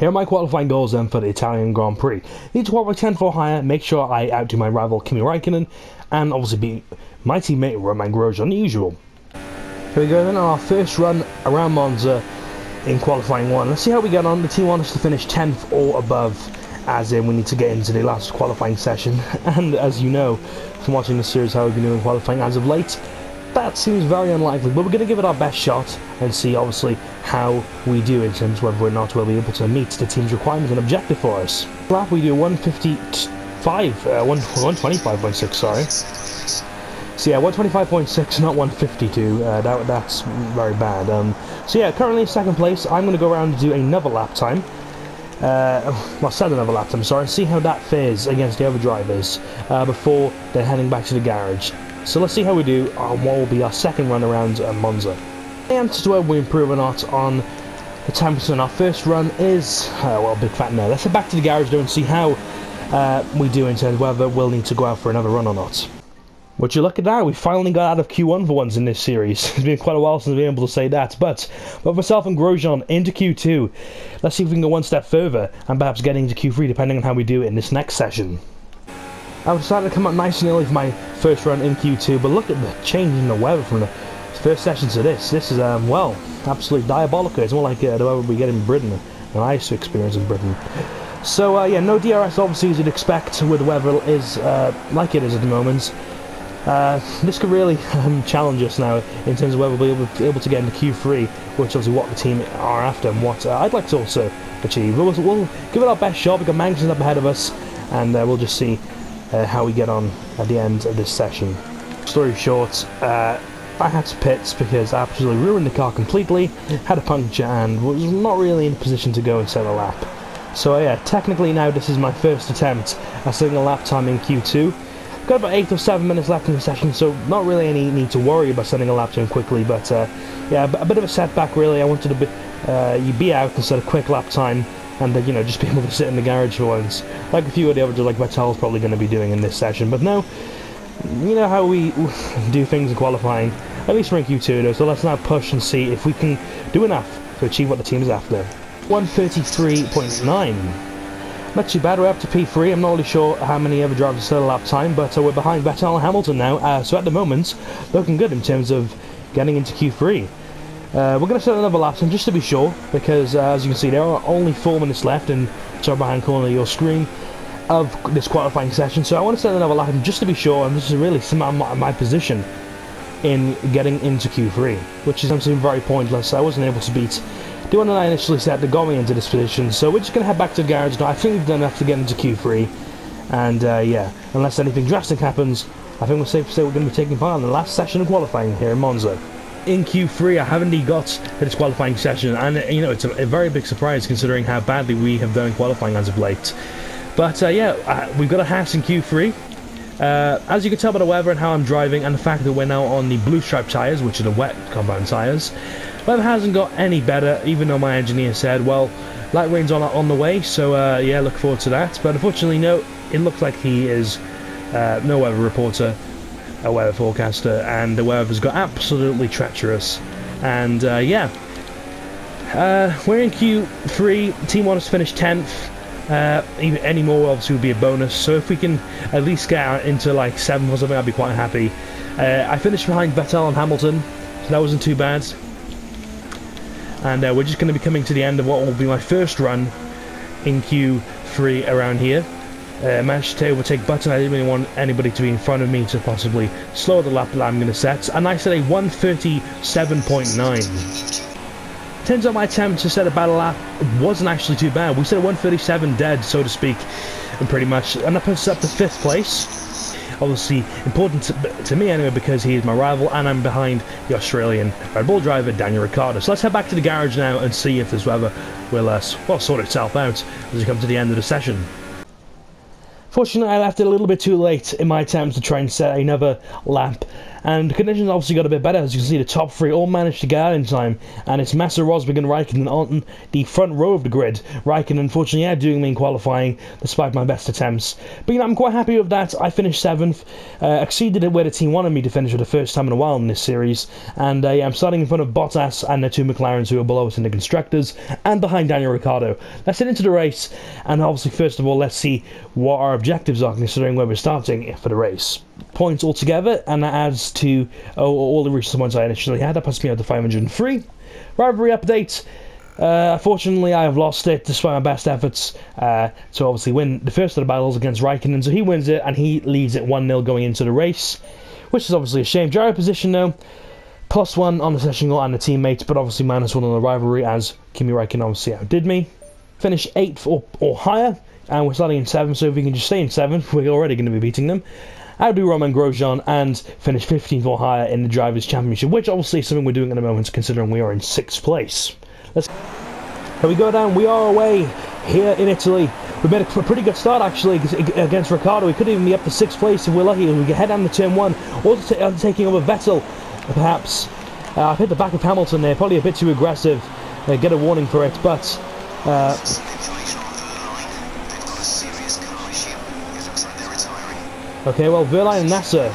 Here are my qualifying goals then for the Italian Grand Prix. Need to qualify 10th or higher, make sure I outdo my rival Kimi Räikkönen, and obviously beat my teammate Romain Grosjean the usual. Here we go then on our first run around Monza in qualifying 1. Let's see how we get on. The team want us to finish 10th or above, as in we need to get into the last qualifying session. And as you know from watching the series how we've been doing qualifying as of late, that seems very unlikely, but we're going to give it our best shot and see obviously how we do in terms of whether or not we'll be able to meet the team's requirements and objective for us. Lap we do 125.6, sorry. So yeah, 125.6, not 152, that's very bad. So yeah, currently in second place. I'm going to go around and do another lap time. Set another lap time, sorry, and see how that fares against the other drivers before they're heading back to the garage. So let's see how we do on what will be our second run around Monza. The answer to whether we improve or not on the time on our first run is, well, big fat no. Let's head back to the garage though and see how we do in terms of whether we'll need to go out for another run or not. Would you look at that, we finally got out of Q1 for once in this series. It's been quite a while since I've been able to say that, but with myself and Grosjean into Q2, let's see if we can go one step further and perhaps get into Q3 depending on how we do in this next session. I decided to come up nice and early for my first run in Q2, but look at the change in the weather from the first session to this. This is, well, absolutely diabolical. It's more like the weather we get in Britain, and I used to experience in Britain. So, yeah, no DRS obviously as you'd expect with the weather is like it is at the moment. This could really challenge us now in terms of whether we'll be able to get into Q3, which is obviously what the team are after and what I'd like to also achieve. We'll give it our best shot. We've got Magnussen up ahead of us, and we'll just see how we get on at the end of this session. Story short, I had to pit because I absolutely ruined the car completely, had a puncture and was not really in a position to go and set a lap. So yeah, technically now this is my first attempt at setting a lap time in Q2. Got about 8 or 7 minutes left in the session, so not really any need to worry about setting a lap time quickly, but yeah, a bit of a setback really. I wanted to be out instead of quick lap time, and you know, just be able to sit in the garage for once, like a few of the others, like Vettel's probably going to be doing in this session. But no, you know how we do things in qualifying. At least we're in Q2 though, so let's now push and see if we can do enough to achieve what the team is after. 133.9. Not too bad. We're up to P3. I'm not really sure how many other drivers are still a lap time, but we're behind Vettel and Hamilton now, so at the moment looking good in terms of getting into Q3. We're going to set another lap time just to be sure, because as you can see there are only 4 minutes left in the top right hand corner of your screen of this qualifying session, so I want to set another lap time just to be sure, and this is really my position in getting into Q3, which is something very pointless. I wasn't able to beat the one that I initially set to going into this position, so we're just going to head back to the garage now. I think we've done enough to get into Q3, and yeah, unless anything drastic happens, I think we're safe to say we're going to be taking part in the last session of qualifying here in Monza. In Q3 I have indeed got to this qualifying session, and you know, it's a very big surprise considering how badly we have done qualifying as of late. But yeah, we've got a Haas in Q3. As you can tell by the weather and how I'm driving and the fact that we're now on the blue stripe tyres, which are the wet compound tyres, weather hasn't got any better, even though my engineer said, well, light rain's on the way, so yeah, look forward to that. But unfortunately no, it looks like he is no weather reporter, a weather forecaster, and the weather's got absolutely treacherous. And yeah, we're in Q3. Team want us to finish 10th. Any more obviously would be a bonus, so if we can at least get out into like 7th or something, I'd be quite happy. I finished behind Vettel and Hamilton, so that wasn't too bad. And we're just going to be coming to the end of what will be my first run in Q3 around here. Managed to overtake Button. I didn't really want anybody to be in front of me to possibly slow the lap that I'm going to set, and I set a 137.9. Turns out my attempt to set a battle lap wasn't actually too bad. We set a 137 dead, so to speak, and pretty much, and that puts us up to 5th place. Obviously important to me anyway, because he is my rival and I'm behind the Australian Red Bull driver Daniel Ricciardo. So let's head back to the garage now and see if this weather will well, sort itself out as we come to the end of the session. Fortunately, I left it a little bit too late in my attempt to try and set another lap, And the conditions obviously got a bit better. As you can see, the top three all managed to get out in time, and it's Massa, Rosberg and Räikkönen on the front row of the grid. Räikkönen unfortunately outdoing me in qualifying despite my best attempts, but you know, I'm quite happy with that. I finished 7th, exceeded it where the team wanted me to finish for the first time in a while in this series, and yeah, I'm starting in front of Bottas and the 2 McLarens who are below us in the constructors, and behind Daniel Ricciardo. Let's get into the race, and obviously first of all let's see what our objectives are considering where we're starting for the race. Points altogether, and that adds to all the recent points I initially had. That puts me up to 503. Rivalry update. Unfortunately, I have lost it despite my best efforts to obviously win the first of the battles against Räikkönen. So he wins it, and he leads it 1-0 going into the race, which is obviously a shame. Gyro position though, +1 on the session goal and the teammates, but obviously -1 on the rivalry as Kimi Räikkönen obviously outdid me. Finish 8th or higher, and we're starting in 7th, so if we can just stay in 7th, we're already going to be beating them. Outdo Romain Grosjean and finish 15th or higher in the Drivers' Championship, which obviously is something we're doing at the moment considering we are in 6th place. Here we go down, we are away here in Italy. We made a pretty good start actually against Ricciardo. We could even be up to 6th place if we're lucky. We can head down to turn 1, also taking over Vettel perhaps. I've hit the back of Hamilton there, probably a bit too aggressive. Get a warning for it, but okay, well, Verline and Nasser.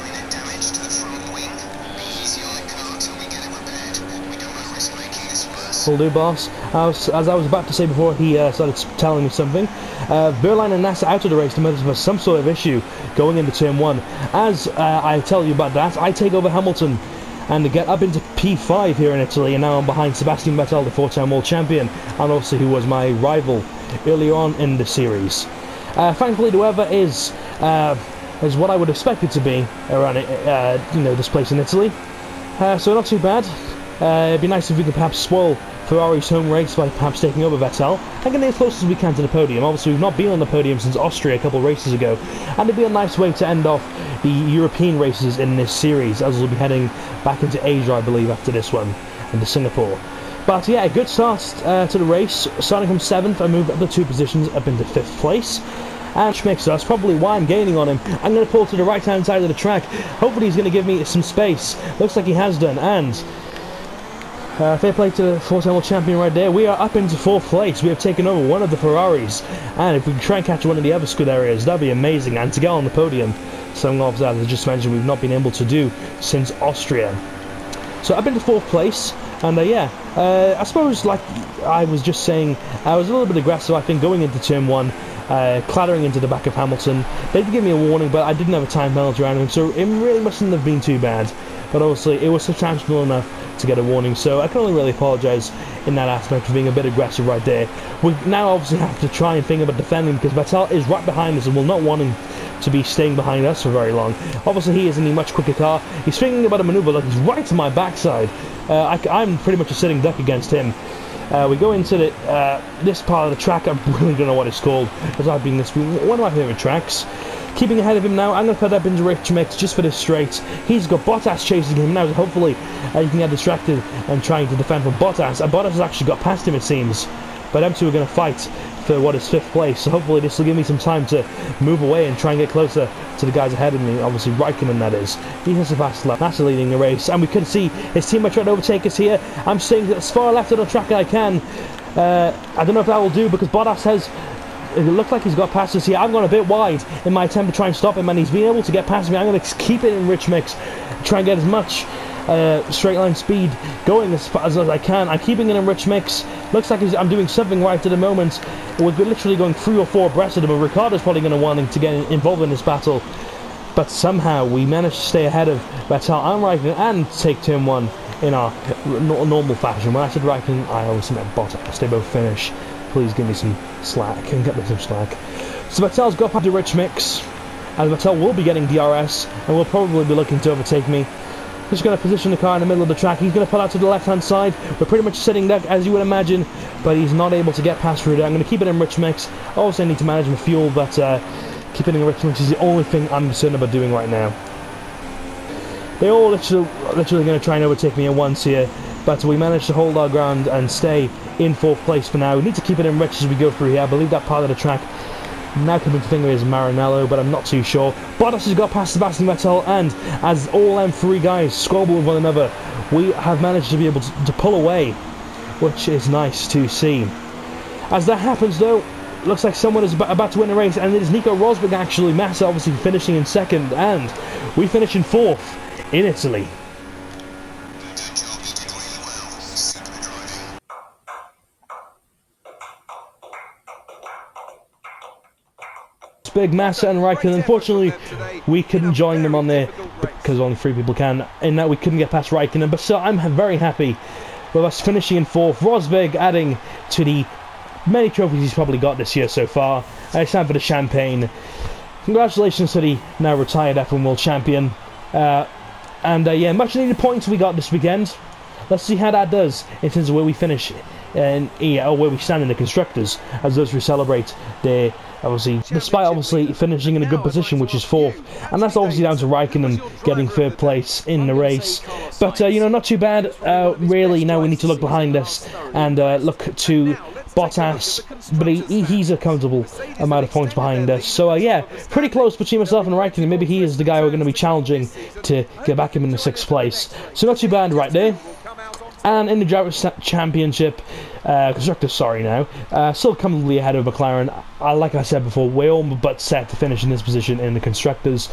Will do, boss. As I was about to say before he started telling me something, Verline and Nasser out of the race to have some sort of issue going into turn 1. As I tell you about that, I take over Hamilton and get up into P5 here in Italy, and now I'm behind Sebastian Vettel, the 4-time world champion, and also who was my rival earlier on in the series. Thankfully, the weather is what I would expect it to be around you know, this place in Italy, so not too bad. It'd be nice if we could perhaps spoil Ferrari's home race by perhaps taking over Vettel and getting as close as we can to the podium. Obviously we've not been on the podium since Austria a couple of races ago, and it'd be a nice way to end off the European races in this series, as we'll be heading back into Asia I believe after this one, and to Singapore. But yeah, a good start to the race. Starting from 7th, I moved up the 2 positions up into 5th place. And Schmick, so that's probably why I'm gaining on him. I'm going to pull to the right hand side of the track. Hopefully he's going to give me some space. Looks like he has done, and fair play to the 4-time world champion right there. We are up into 4th place. We have taken over one of the Ferraris, and if we can try and catch one of the other Scuderias, that'd be amazing. And to get on the podium, something of that, as I just mentioned, we've not been able to do since Austria. So up into 4th place, and yeah, I suppose, like I was just saying, I was a little bit aggressive, I think, going into turn 1, clattering into the back of Hamilton. They did give me a warning, but I didn't have a time penalty around him, so it really mustn't have been too bad. But obviously, it was substantial enough to get a warning, so I can only really apologise in that aspect for being a bit aggressive right there. We now obviously have to try and think about defending, because Vettel is right behind us and will not want him to be staying behind us for very long. Obviously he is in a much quicker car. He's thinking about a manoeuvre, look, he's right to my backside. I'm pretty much a sitting duck against him. We go into this part of the track. I really don't know what it's called, as I've been this week. One of my favourite tracks. Keeping ahead of him now, I'm going to put up into Rich Mix just for this straight. He's got Bottas chasing him now, so hopefully he can get distracted and trying to defend from Bottas. And Bottas has actually got past him, it seems. But them two are going to fight for what is 5th place, so hopefully this will give me some time to move away and try and get closer to the guys ahead of me. Obviously Räikkönen, that is. He has a fast lap. That's leading the race, and we could see his teammate trying to overtake us here. I'm staying as far left of the track as I can. I don't know if that will do, because Bottas has... It looks like he's got past us here. I've gone a bit wide in my attempt to try and stop him, and he's been able to get past me. I'm going to keep it in rich mix, try and get as much straight line speed going as fast as I can. I'm keeping it in rich mix. Looks like I'm doing something right at the moment. We're literally going 3 or 4 abreast of him, but Ricciardo's probably going to want to get involved in this battle. But somehow we managed to stay ahead of Vettel and Räikkönen and take turn 1 in our normal fashion. When I said Räikkönen, I obviously meant Bottas. They both finish. Please give me some slack, and get me some slack. So Vettel's got past the rich mix, and Vettel will be getting DRS, and will probably be looking to overtake me. Just going to position the car in the middle of the track. He's going to pull out to the left-hand side. We're pretty much sitting there, as you would imagine, but he's not able to get past through there. I'm going to keep it in rich mix. Also, I need to manage my fuel, but keeping it in rich mix is the only thing I'm concerned about doing right now. They're all literally going to try and overtake me at once here, but we managed to hold our ground and stay in 4th place for now. We need to keep it in rich as we go through here. I believe that part of the track Now coming to think of it is Maranello, but I'm not too sure. Bottas has got past Sebastian Vettel, and as all M3 guys squabble with one another, we have managed to be able to pull away, which is nice to see. As that happens though, looks like someone is about to win a race, and it is Nico Rosberg actually. Massa obviously finishing in second, and we finish in fourth in Italy. Big Massa and Räikkönen. Unfortunately, we couldn't join them on there because only 3 people can, in that we couldn't get past Räikkönen, but still I'm very happy with us finishing in fourth. Rosberg adding to the many trophies he's probably got this year so far. It's time for the champagne. Congratulations to the now retired F1 World Champion. Yeah, much needed points we got this weekend. Let's see how that does in terms of where we finish or where we stand in the constructors, as those who celebrate their, obviously, despite obviously finishing in a good position, which is fourth, and that's obviously down to Räikkönen getting third place in the race. But you know, not too bad. Really, now we need to look behind us and look to Bottas, but he's a comfortable amount of points behind us. So yeah, pretty close between myself and Räikkönen. Maybe he is the guy we're going to be challenging to get back him in the 6th place. So not too bad right there. And in the Drivers' Championship, Constructors, sorry now, still comfortably ahead of McLaren. Like I said before, we're all but set to finish in this position in the Constructors.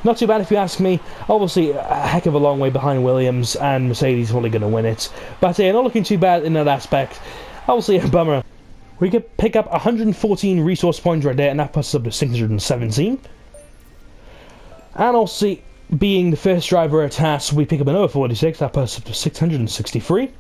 Not too bad if you ask me. Obviously, a heck of a long way behind Williams, and Mercedes probably going to win it. But yeah, not looking too bad in that aspect. Obviously, a bummer. We could pick up 114 resource points right there, and that puts us up to 617. And also, being the first driver at Haas, we pick up another 46, that puts us up to 663.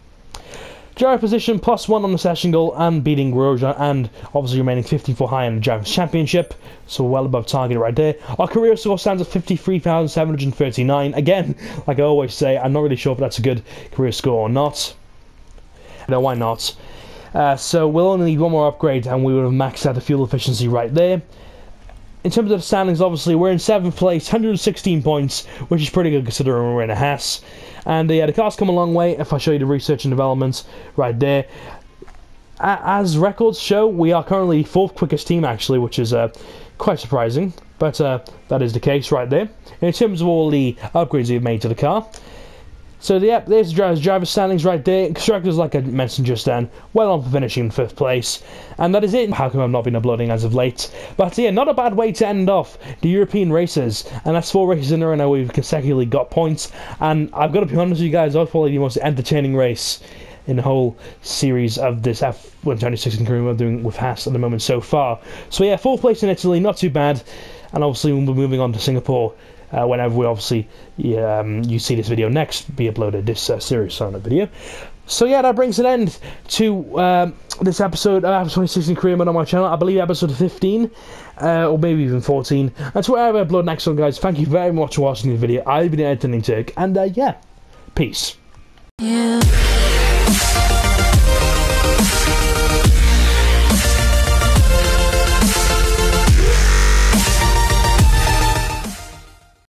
Driver position +1 on the session goal, and beating Grosjean, and obviously remaining 54 high in the Drivers' Championship, so well above target right there. Our career score stands at 53,739. Again, like I always say, I'm not really sure if that's a good career score or not. No, why not? So we'll only need one more upgrade, and we would have maxed out the fuel efficiency right there. In terms of the standings, obviously, we're in 7th place, 116 points, which is pretty good considering we're in a Haas. And yeah, the car's come a long way. If I show you the research and development right there, as records show, we are currently 4th quickest team actually, which is quite surprising, but that is the case right there. In terms of all the upgrades we've made to the car. So yeah, there's the driver standings right there. Constructors, like I mentioned just then, well on for finishing in 5th place. And that is it. How come I've not been uploading as of late? But yeah, not a bad way to end off the European races. And that's 4 races in a row now we've consecutively got points. And I've got to be honest with you guys, that's probably the most entertaining race in the whole series of this F126 career we're doing with Haas at the moment so far. So yeah, 4th place in Italy, not too bad. And obviously we'll be moving on to Singapore whenever we obviously you see this video next be uploaded, this series on a video. So yeah, that brings an end to this episode of F126 career mode on my channel. I believe episode 15 or maybe even 14. And to wherever I upload next one, guys, thank you very much for watching the video. I've been Entertaining Turk, and yeah, peace. Yeah.